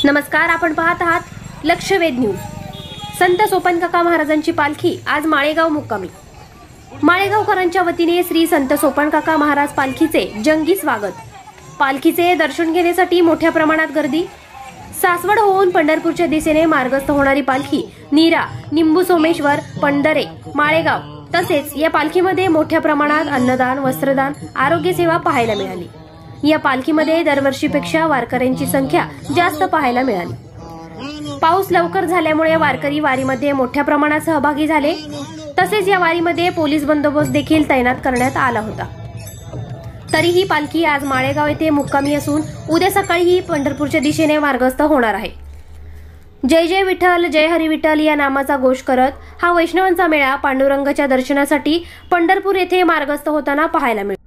नमस्कार, आपण पाहत आहात लक्षवेध न्यूज। संत सोपानकाका महाराजांची पालखी आज माळेगाव मुक्कामी। माळेगावकरांच्या वतीने श्री संत सोपानकाका महाराज पालखीचे जंगी स्वागत। पालखीचे दर्शन घेण्यासाठी मोठ्या प्रमाणात गर्दी। सासवड होऊन पंढरपूरच्या दिशेने मार्गस्थ होणारी पालखी नीरा, निंबू सोमेश्वर, पंढरे, माळेगाव तसेच या पालखीमध्ये मोठ्या प्रमाणात अन्नदान, वस्त्रदान, आरोग्य सेवा पाहायला मिळाली। या पालखीमध्ये दरवर्षीपेक्षा वारकऱ्यांची संख्या जास्त पाहायला मिळाली। पाऊस लवकर झाल्यामुळे वारकरी वारीमध्ये मोठ्या प्रमाणात सहभागी झाले। तसेच या वारीमध्ये पोलीस बंदोबस्त देखील तैनात करण्यात आला होता। तरीही पालखी आज माळेगाव येथे मुक्कामी असून उद्या सकाळी ही पंढरपूरच्या दिशेने मार्गस्थ होणार आहे। जय जय विठ्ठल, जय हरी विठ्ठल या नामाचा घोष करत हा वैष्णवांचा मेळा पांडुरंगाच्या दर्शनासाठी पंढरपूर येथे मार्गस्थ होताना पाहायला मिळाला।